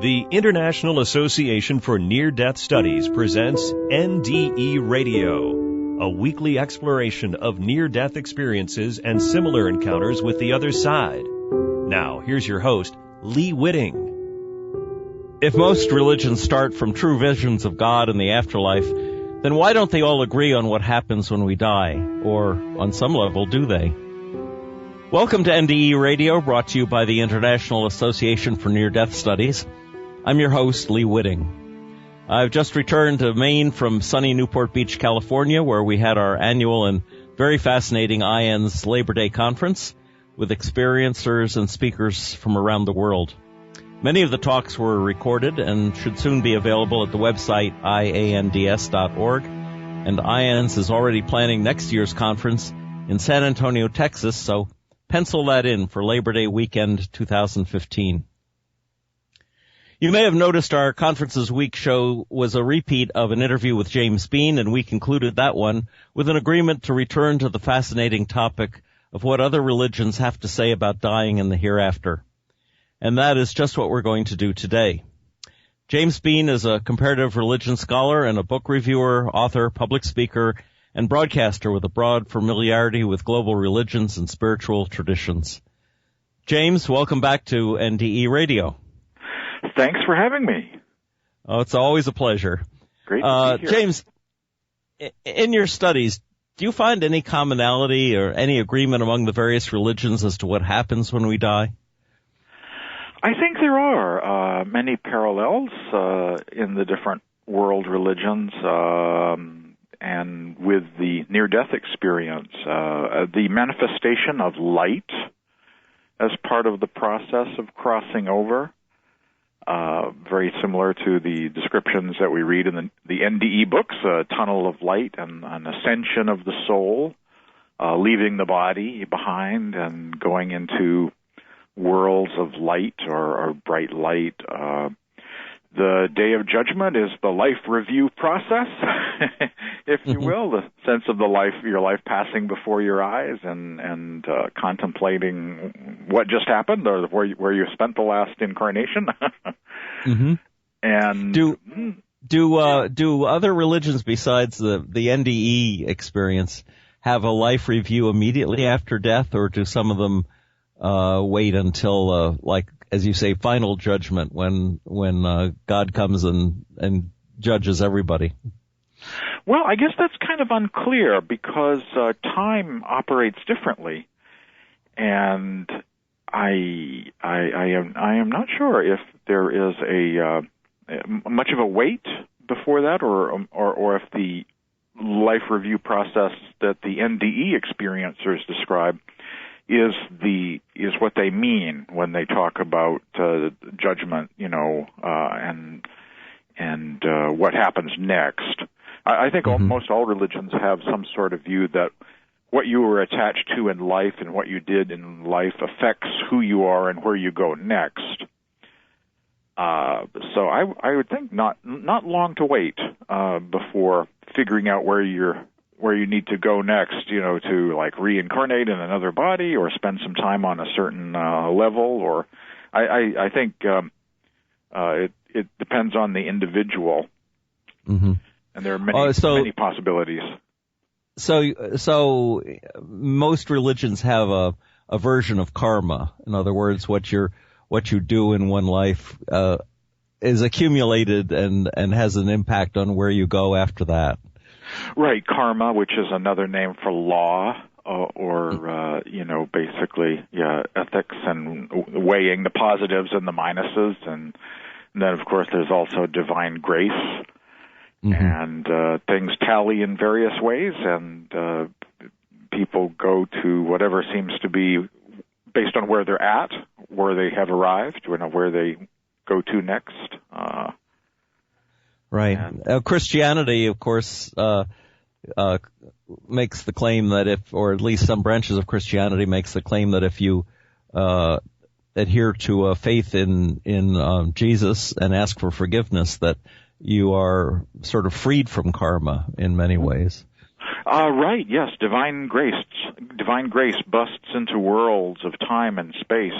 The International Association for Near-Death Studies presents NDE Radio, a weekly exploration of near-death experiences and similar encounters with the other side. Now, here's your host, Lee Whitting. If most religions start from true visions of God and the afterlife, then why don't they all agree on what happens when we die? Or, on some level, do they? Welcome to NDE Radio, brought to you by the International Association for Near-Death Studies. I'm your host, Lee Whitting. I've just returned to Maine from sunny Newport Beach, California, where we had our annual and very fascinating IANDS Labor Day conference with experiencers and speakers from around the world. Many of the talks were recorded and should soon be available at the website iands.org, and IANDS is already planning next year's conference in San Antonio, Texas, so pencil that in for Labor Day weekend 2015. You may have noticed our Conferences Week show was a repeat of an interview with James Bean, and we concluded that one with an agreement to return to the fascinating topic of what other religions have to say about dying and the hereafter. And that is just what we're going to do today. James Bean is a comparative religion scholar and a book reviewer, author, public speaker, and broadcaster with a broad familiarity with global religions and spiritual traditions. James, welcome back to NDE Radio. Thanks for having me. Oh, it's always a pleasure. Great to be here. James, in your studies, do you find any commonality or any agreement among the various religions as to what happens when we die? I think there are many parallels in the different world religions and with the near-death experience. The manifestation of light as part of the process of crossing over, very similar to the descriptions that we read in the NDE books, a tunnel of light and an ascension of the soul, leaving the body behind and going into worlds of light or bright light. The Day of Judgment is the life review process, if you will, the sense of your life passing before your eyes and contemplating what just happened or where you spent the last incarnation. Mm-hmm. And do other religions besides the NDE experience have a life review immediately after death, or do some of them wait until, like, as you say, final judgment when God comes and judges everybody? Well, I guess that's kind of unclear because time operates differently, and I am not sure if there is a much of a wait before that, or if the life review process that the NDE experiencers describe is what they mean when they talk about judgment, and what happens next. I think most all religions have some sort of view that what you were attached to in life and what you did in life affects who you are and where you go next. So I would think not long to wait before figuring out where you need to go next, to like reincarnate in another body or spend some time on a certain level. Or I think it depends on the individual, and there are many possibilities. So most religions have a version of karma. In other words, what you do in one life is accumulated and has an impact on where you go after that. Right, karma, which is another name for law, or basically, ethics and weighing the positives and the minuses, and then of course there's also divine grace, and things tally in various ways, and people go to whatever seems to be based on where they're at, where they have arrived, where they go to next. Right. Christianity, of course, makes the claim that or at least some branches of Christianity makes the claim that if you adhere to a faith in Jesus and ask for forgiveness, that you are sort of freed from karma in many ways. Right, yes. Divine grace busts into worlds of time and space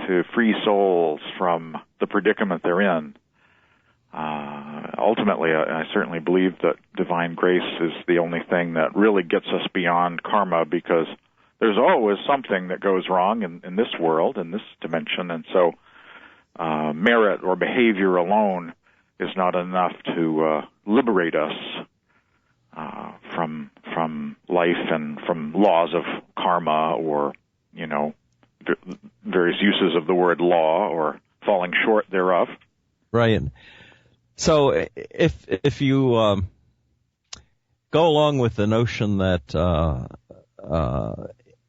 to free souls from the the predicament they're in. Ultimately, I certainly believe that divine grace is the only thing that really gets us beyond karma, because there's always something that goes wrong in this world, in this dimension, and so merit or behavior alone is not enough to liberate us from life and from laws of karma, or, you know, various uses of the word law, or falling short thereof. Right. So if you go along with the notion that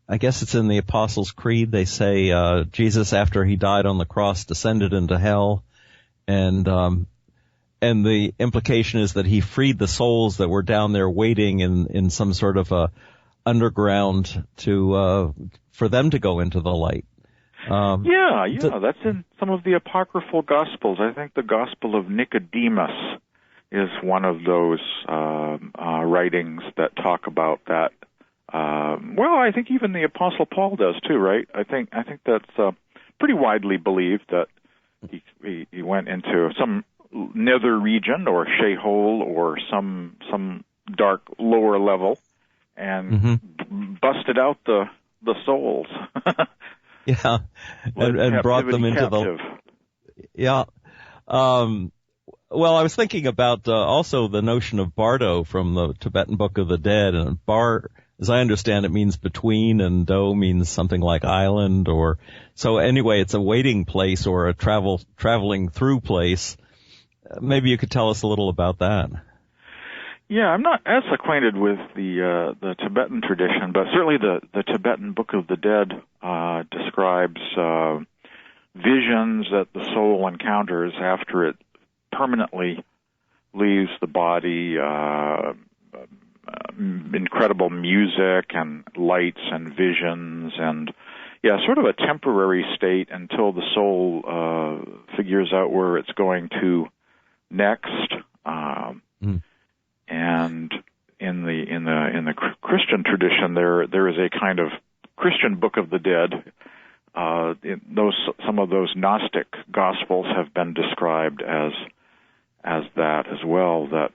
I guess it's in the Apostles' Creed, they say Jesus, after he died on the cross, descended into hell, and the implication is that he freed the souls that were down there waiting in some sort of a underground for them to go into the light. That's in some of the apocryphal Gospels. I think the Gospel of Nicodemus is one of those writings that talk about that. I think even the Apostle Paul does too, right? I think that's pretty widely believed, that he went into some nether region or Sheol or some dark lower level and busted out the souls. Yeah, and brought them into captive. Yeah. Well, I was thinking about also the notion of bardo from the Tibetan Book of the Dead, and bar, as I understand it, means between, and do means something like island, or so. Anyway, it's a waiting place or a traveling through place. Maybe you could tell us a little about that. Yeah, I'm not as acquainted with the Tibetan tradition, but certainly the Tibetan Book of the Dead describes visions that the soul encounters after it permanently leaves the body, incredible music and lights and visions, and sort of a temporary state until the soul figures out where it's going to next. And in the Christian tradition, there is a kind of Christian Book of the Dead. Some of those Gnostic Gospels have been described as that as well. That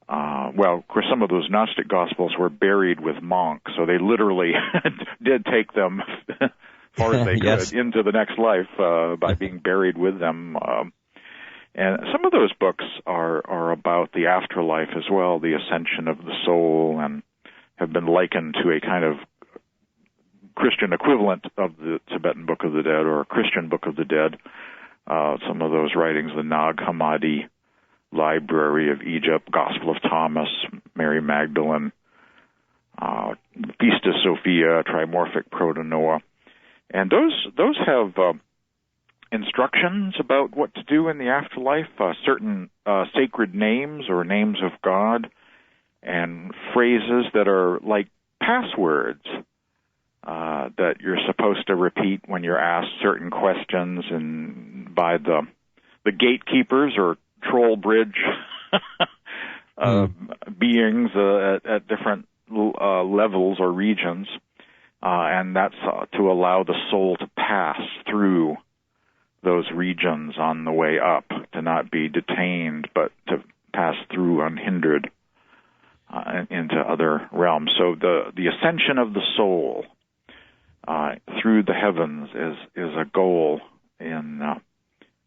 of course, some of those Gnostic Gospels were buried with monks, so they literally did take them as far as they could into the next life by being buried with them. And some of those books are about the afterlife as well, the ascension of the soul, and have been likened to a kind of Christian equivalent of the Tibetan Book of the Dead, or a Christian Book of the Dead. Some of those writings, the Nag Hammadi Library of Egypt, Gospel of Thomas, Mary Magdalene, Feast of Sophia, Trimorphic Proto-Noah. And those have instructions about what to do in the afterlife, certain sacred names or names of God, and phrases that are like passwords that you're supposed to repeat when you're asked certain questions, and by the gatekeepers or troll bridge beings at different levels or regions, and that's to allow the soul to pass through those regions on the way up, to not be detained, but to pass through unhindered into other realms. So the ascension of the soul through the heavens is a goal in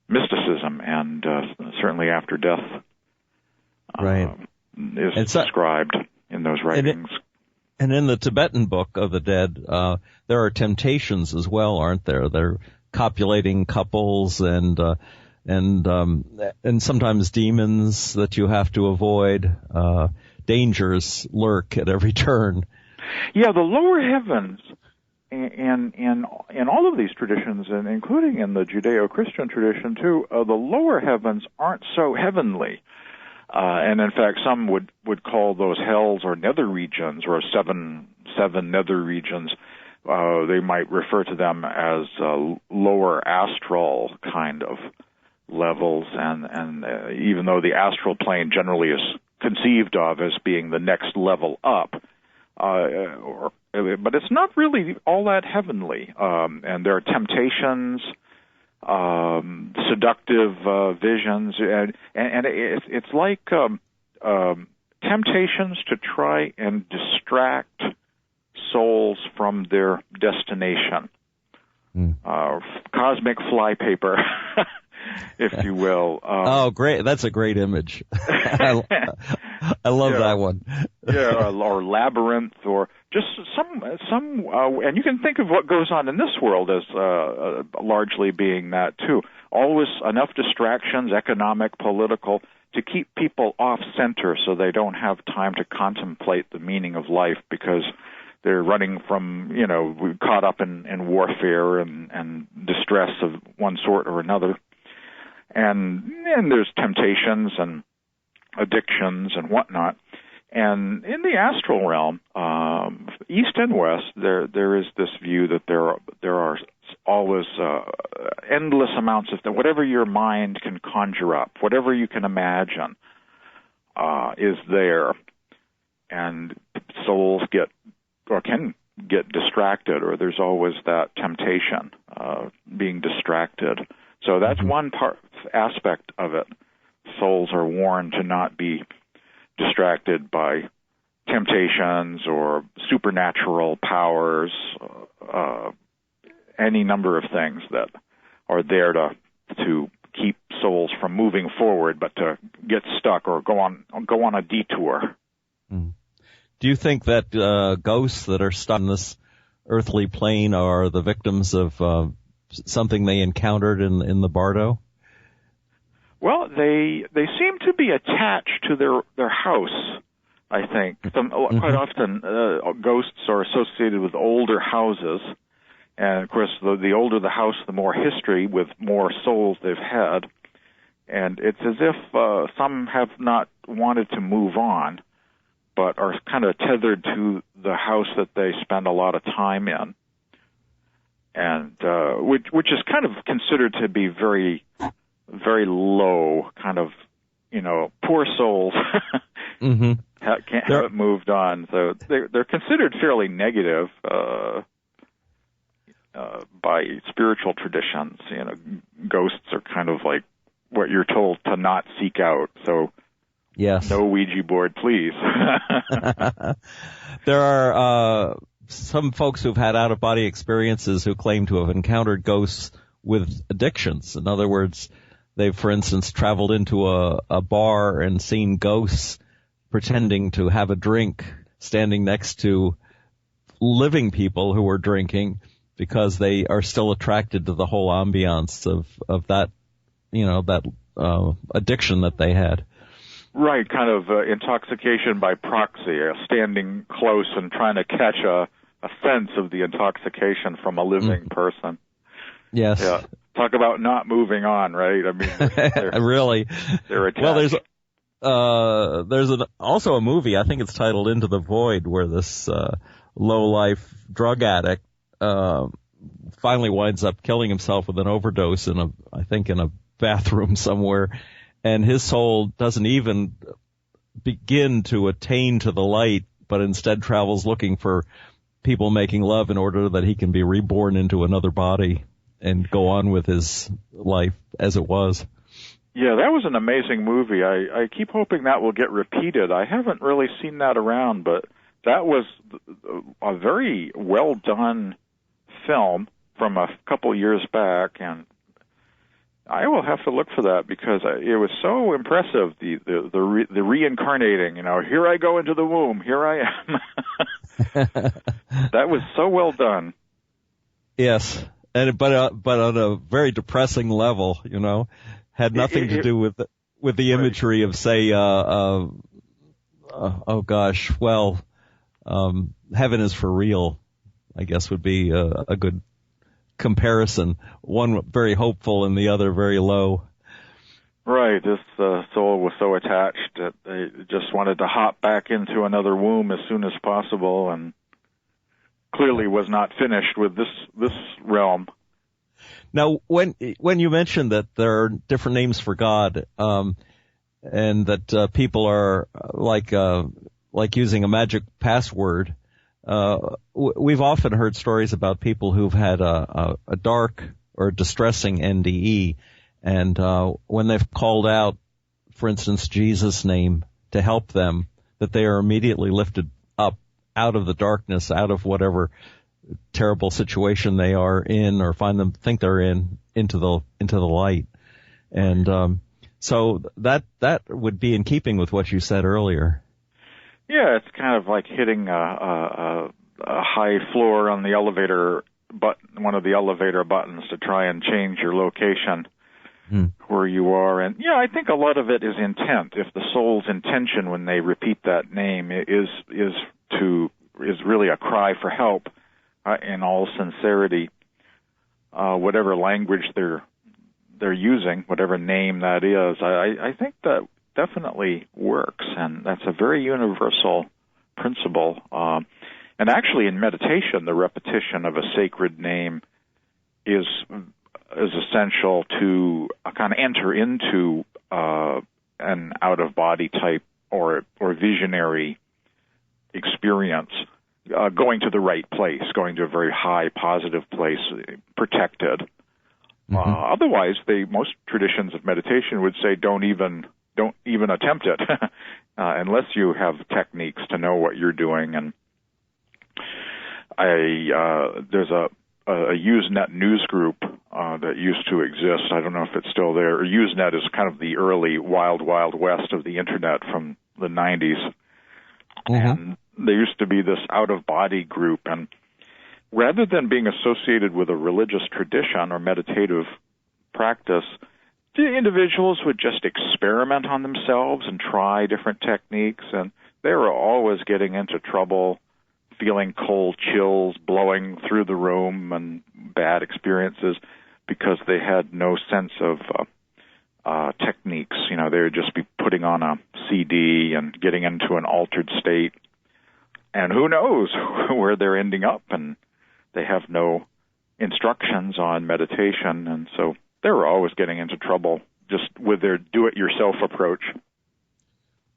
mysticism, and certainly after death is described in those writings. And in the Tibetan Book of the Dead, there are temptations as well, aren't there? They're copulating couples and sometimes demons that you have to avoid. Dangers lurk at every turn. Yeah, the lower heavens, in all of these traditions, and including in the Judeo-Christian tradition too, the lower heavens aren't so heavenly. And in fact, some would call those hells or nether regions, or seven nether regions. They might refer to them as lower astral kind of levels, and even though the astral plane generally is conceived of as being the next level up, but it's not really all that heavenly. And there are temptations seductive visions, and it's like temptations to try and distract souls from their destination. Cosmic flypaper, if you will. Oh, great! That's a great image. I love that one. Or labyrinth, or just some, and you can think of what goes on in this world as largely being that too. Always enough distractions, economic, political, to keep people off center, so they don't have time to contemplate the meaning of life, because they're running from, caught up in warfare and distress of one sort or another. And there's temptations and addictions and whatnot. And in the astral realm, east and west, there is this view that there are always endless amounts of whatever your mind can conjure up, whatever you can imagine, is there. And souls can get distracted, or there's always that temptation, being distracted. So that's one aspect of it. Souls are warned to not be distracted by temptations or supernatural powers, any number of things that are there to keep souls from moving forward, but to get stuck or go on a detour. Do you think that ghosts that are stuck in this earthly plane are the victims of something they encountered in the Bardo? Well, they seem to be attached to their house, I think. Quite often, ghosts are associated with older houses. And, of course, the older the house, the more history with more souls they've had. And it's as if some have not wanted to move on, but are kind of tethered to the house that they spend a lot of time in. And which is kind of considered to be very, very low, kind of, poor souls can't have it moved on. So they're considered fairly negative by spiritual traditions. Ghosts are kind of like what you're told to not seek out. So yes, no Ouija board, please. There are some folks who've had out-of-body experiences who claim to have encountered ghosts with addictions. In other words, they've, for instance, traveled into a bar and seen ghosts pretending to have a drink, standing next to living people who are drinking, because they are still attracted to the whole ambiance of that, that addiction that they had. Right, kind of intoxication by proxy, standing close and trying to catch a sense of the intoxication from a living person. Yes. Yeah. Talk about not moving on, right? I mean, they're really. They're attached. Well, there's also a movie, I think it's titled Into the Void, where this low-life drug addict finally winds up killing himself with an overdose in a bathroom somewhere, and his soul doesn't even begin to attain to the light, but instead travels looking for people making love in order that he can be reborn into another body and go on with his life as it was. Yeah, that was an amazing movie. I keep hoping that will get repeated. I haven't really seen that around, but that was a very well done film from a couple years back, and I will have to look for that because it was so impressive. The reincarnating, here I go into the womb, here I am. That was so well done. Yes, but on a very depressing level, had nothing to do with the imagery of, say, heaven is for real, I guess would be a good comparison. One very hopeful and the other very low. Right. This soul was so attached that they just wanted to hop back into another womb as soon as possible, and clearly was not finished with this realm. Now, when you mentioned that there are different names for God, and that people are like using a magic password, we've often heard stories about people who've had a dark or distressing NDE. And when they've called out, for instance, Jesus' name to help them, that they are immediately lifted up out of the darkness, out of whatever terrible situation they are in or think they're in, into the light. And so that would be in keeping with what you said earlier. Yeah, it's kind of like hitting a high floor on the elevator button, one of the elevator buttons, to try and change your location where you are. And yeah, I think a lot of it is intent. If the soul's intention when they repeat that name is really a cry for help, in all sincerity, whatever language they're using, whatever name that is, I think that definitely works, and that's a very universal principle. And actually, in meditation, the repetition of a sacred name is essential to kind of enter into an out-of-body type or visionary experience, going to the right place, going to a very high positive place, protected. Otherwise, most traditions of meditation would say don't even attempt it unless you have techniques to know what you're doing. And there's a Usenet news group that used to exist. I don't know if it's still there. Usenet is kind of the early wild west of the internet from the 90s. And there used to be this out-of-body group, and rather than being associated with a religious tradition or meditative practice, the individuals would just experiment on themselves and try different techniques, and they were always getting into trouble, feeling cold chills blowing through the room and bad experiences because they had no sense of techniques. You know, they would just be putting on a CD and getting into an altered state, and who knows where they're ending up, and they have no instructions on meditation, and so they were always getting into trouble just with their do-it-yourself approach.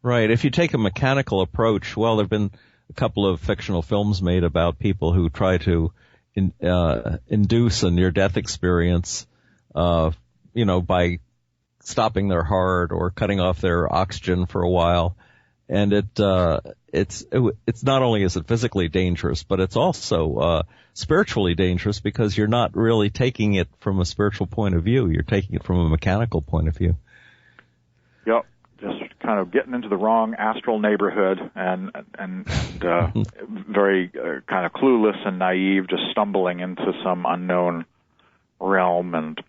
Right. If you take a mechanical approach, well, there have been a couple of fictional films made about people who try to induce a near-death experience, by stopping their heart or cutting off their oxygen for a while. And it's not only is it physically dangerous, but it's also spiritually dangerous because you're not really taking it from a spiritual point of view. You're taking it from a mechanical point of view. Yep, just kind of getting into the wrong astral neighborhood and very kind of clueless and naive, just stumbling into some unknown realm. And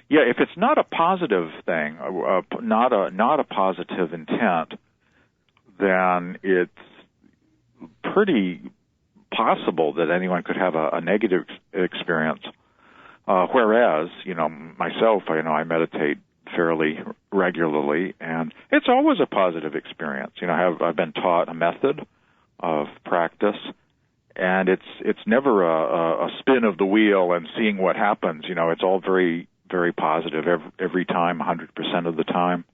yeah, if it's not a positive thing, not a positive intent, then it's pretty possible that anyone could have a negative experience. Whereas, myself, I meditate fairly regularly, and it's always a positive experience. I've been taught a method of practice, and it's never a spin of the wheel and seeing what happens. It's all very, very positive every time, 100% of the time.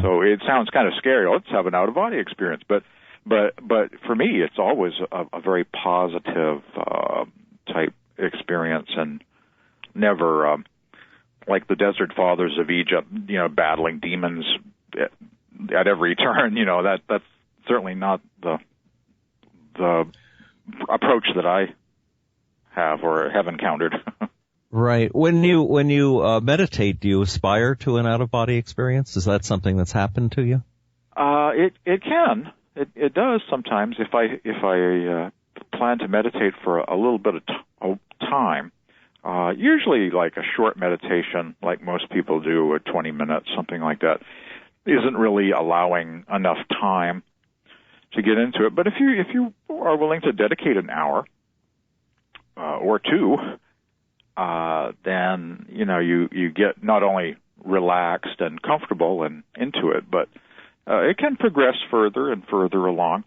So it sounds kind of scary. Let's have an out-of-body experience, but for me, it's always a very positive type experience, and never like the Desert Fathers of Egypt, battling demons at every turn. That's certainly not the approach that I have or have encountered. Right. When you meditate, do you aspire to an out-of-body experience? Is that something that's happened to you? It can. It does sometimes. If I plan to meditate for a little bit of time, usually like a short meditation, like most people do, 20 minutes, something like that, isn't really allowing enough time to get into it. But if you are willing to dedicate an hour or two, then you get not only relaxed and comfortable and into it, but it can progress further and further along.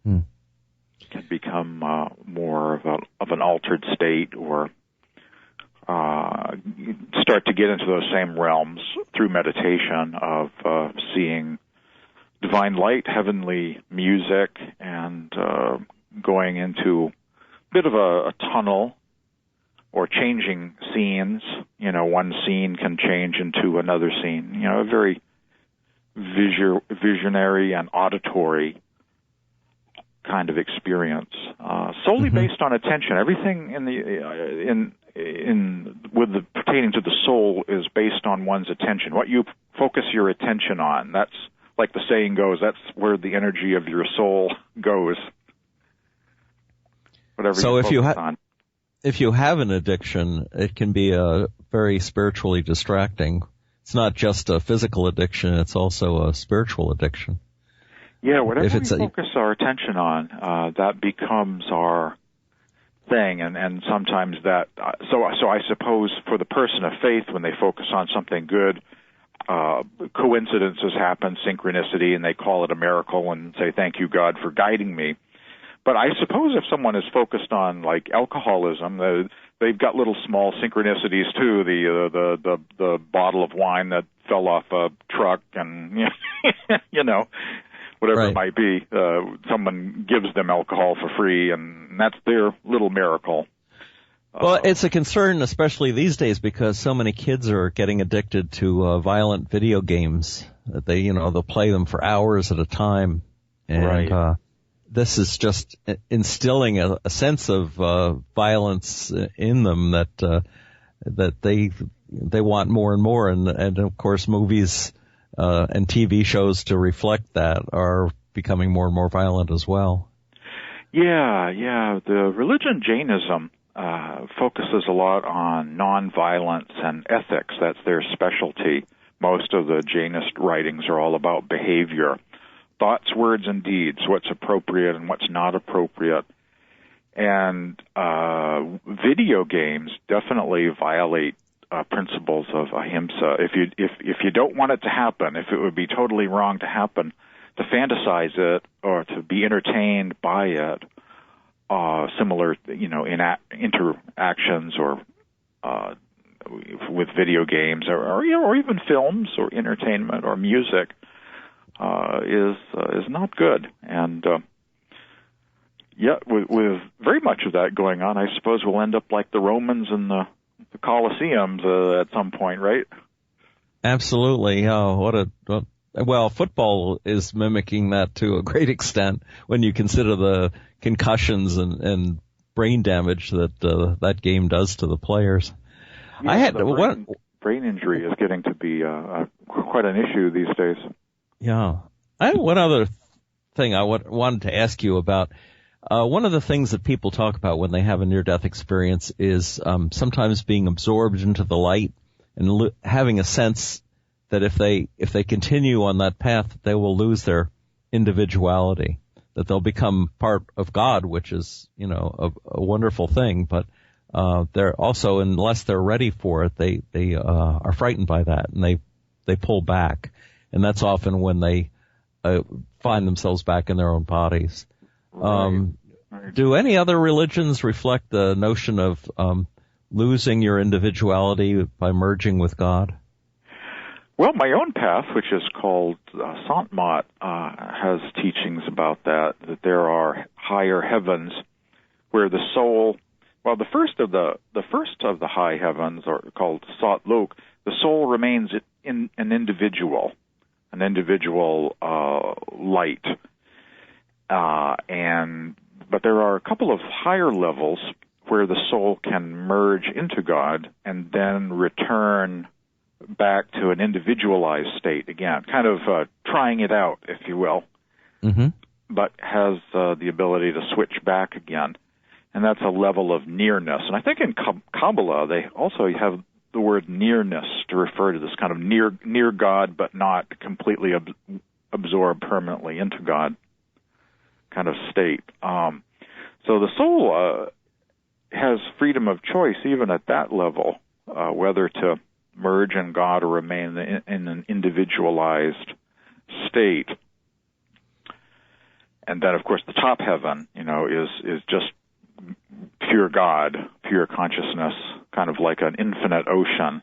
It can become more of an altered state, or start to get into those same realms through meditation of seeing divine light, heavenly music, and going into a bit of a tunnel or changing scenes. One scene can change into another scene. A very visionary and auditory kind of experience, solely based on attention. Everything pertaining to the soul is based on one's attention. What you focus your attention on, that's, like the saying goes, that's where the energy of your soul goes. Whatever so you if focus on. If you have an addiction, it can be very spiritually distracting. It's not just a physical addiction, it's also a spiritual addiction. Yeah, whatever we focus our attention on, that becomes our thing, and sometimes that. So I suppose for the person of faith, when they focus on something good, coincidences happen, synchronicity, and they call it a miracle and say, "Thank you, God, for guiding me." But I suppose if someone is focused on like alcoholism, they've got little small synchronicities too. The bottle of wine that fell off a truck, and whatever right. It might be, someone gives them alcohol for free, and that's their little miracle. Well, it's a concern, especially these days, because so many kids are getting addicted to violent video games. They'll play them for hours at a time, and right. This is just instilling a sense of violence in them that they want more and more, and of course movies and TV shows to reflect that are becoming more and more violent as well. Yeah. The religion Jainism focuses a lot on nonviolence and ethics. That's their specialty. Most of the Jainist writings are all about behavior. Thoughts, words, and deeds, what's appropriate and what's not appropriate. And video games definitely violate principles of ahimsa. If you don't want it to happen, if it would be totally wrong to happen, to fantasize it or to be entertained by it, similar, in interactions or with video games or even films or entertainment or music, is not good. And with very much of that going on, I suppose we'll end up like the Romans and the Colosseums at some point, right? Absolutely. Well, football is mimicking that to a great extent when you consider the concussions and brain damage that game does to the players. Yeah, brain injury is getting to be quite an issue these days. Yeah. I have one other thing I wanted to ask you about. One of the things that people talk about when they have a near-death experience is sometimes being absorbed into the light and having a sense that if they continue on that path, they will lose their individuality, that they'll become part of God, which is, a wonderful thing. But they're also, unless they're ready for it, they are frightened by that, and they pull back. And that's often when they find themselves back in their own bodies. Right. Do any other religions reflect the notion of losing your individuality by merging with God? Well, my own path, which is called Sant Mat, has teachings about that there are higher heavens where the soul, well, the first of the high heavens are called Sat Lok. The soul remains in an individual light, but there are a couple of higher levels where the soul can merge into God and then return back to an individualized state again, kind of trying it out, if you will, but has the ability to switch back again. And that's a level of nearness. And I think in Kabbalah, they also have the word nearness to refer to this kind of near God, but not completely absorbed permanently into God kind of state. So the soul has freedom of choice even at that level, whether to merge in God or remain in an individualized state. And then, of course, the top heaven, is just pure God, pure consciousness, kind of like an infinite ocean.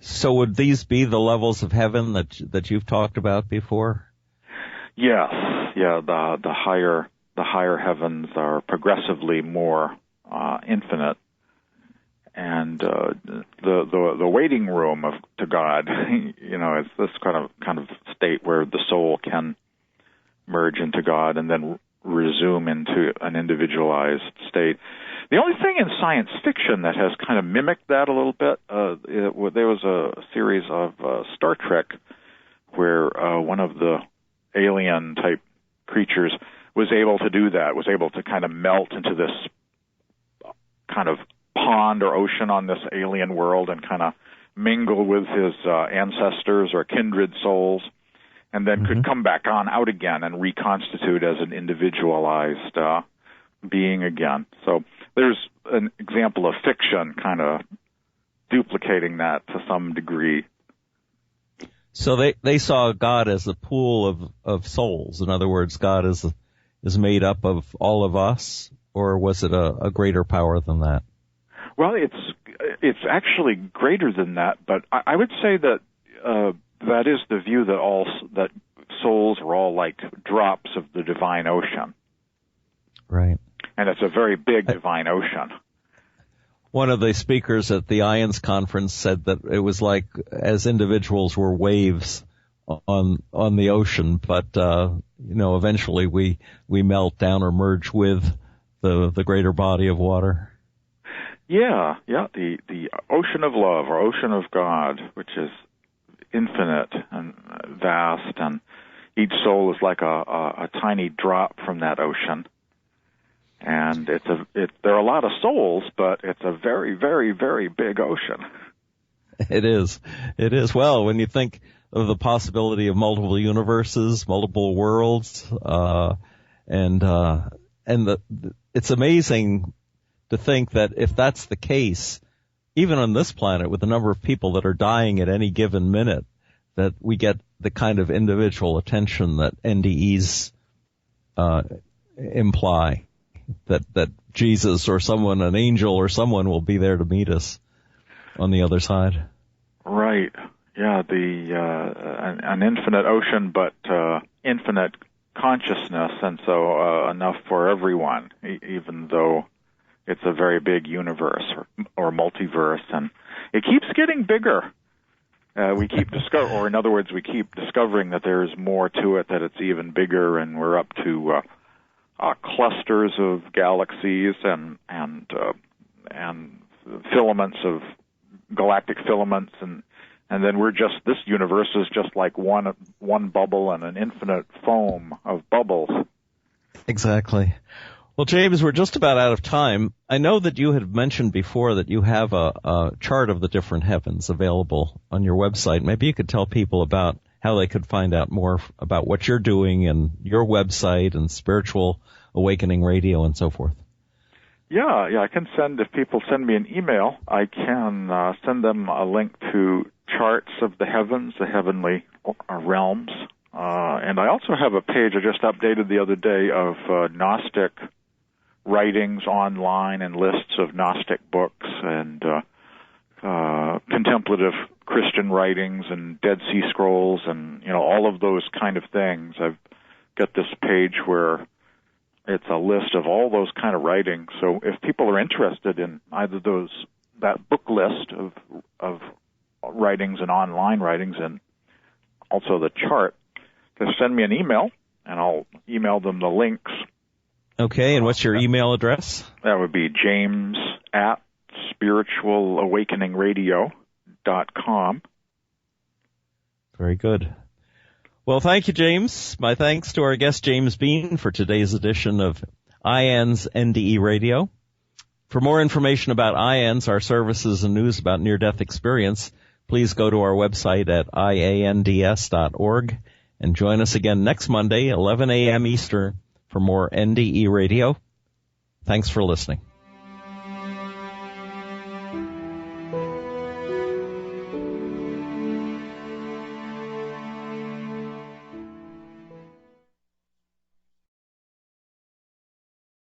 So would these be the levels of heaven that you've talked about before? Yes, yeah. The higher heavens are progressively more infinite. And the waiting room to God, it's this kind of state where the soul can merge into God and then resume into an individualized state. The only thing in science fiction that has kind of mimicked that a little bit, there was a series of Star Trek where one of the alien type creatures was able to do that, was able to kind of melt into this kind of pond or ocean on this alien world and kind of mingle with his ancestors or kindred souls, and then could come back on out again and reconstitute as an individualized being again. So there's an example of fiction kind of duplicating that to some degree. So they saw God as a pool of souls. In other words, God is made up of all of us, or was it a greater power than that? Well, it's actually greater than that, but I would say that that is the view that souls are all like drops of the divine ocean. Right. And it's a very big divine ocean. One of the speakers at the IONS conference said that it was like as individuals were waves on the ocean, but eventually we melt down or merge with the greater body of water. Yeah, the ocean of love or ocean of God, which is infinite and vast, and each soul is like a tiny drop from that ocean. And there are a lot of souls, but it's a very, very, very big ocean. It is. Well, when you think of the possibility of multiple universes, multiple worlds, it's amazing to think that if that's the case, even on this planet with the number of people that are dying at any given minute, that we get the kind of individual attention that NDEs imply, that Jesus or someone, an angel or someone, will be there to meet us on the other side. Right. Yeah, an infinite ocean, but infinite consciousness, and so enough for everyone, even though it's a very big universe or multiverse, and it keeps getting bigger. We keep we keep discovering that there's more to it, that it's even bigger, and we're up to clusters of galaxies and filaments of galactic filaments, and then this universe is just like one bubble and an infinite foam of bubbles. Exactly. Well, James, we're just about out of time. I know that you had mentioned before that you have a chart of the different heavens available on your website. Maybe you could tell people about how they could find out more about what you're doing and your website and Spiritual Awakening Radio and so forth. Yeah, I can if people send me an email, I can send them a link to charts of the heavens, the heavenly realms. And I also have a page I just updated the other day of Gnostic writings online and lists of Gnostic books and contemplative Christian writings and Dead Sea Scrolls and all of those kind of things. I've got this page where it's a list of all those kind of writings. So if people are interested in either that book list of writings and online writings and also the chart, just send me an email and I'll email them the links. Okay, and what's your email address? That would be james@spiritualawakeningradio.com. Very good. Well, thank you, James. My thanks to our guest, James Bean, for today's edition of IANDS NDE Radio. For more information about IANDS, our services and news about near-death experience, please go to our website at iands.org and join us again next Monday, 11 a.m. Eastern, for more NDE Radio. Thanks for listening.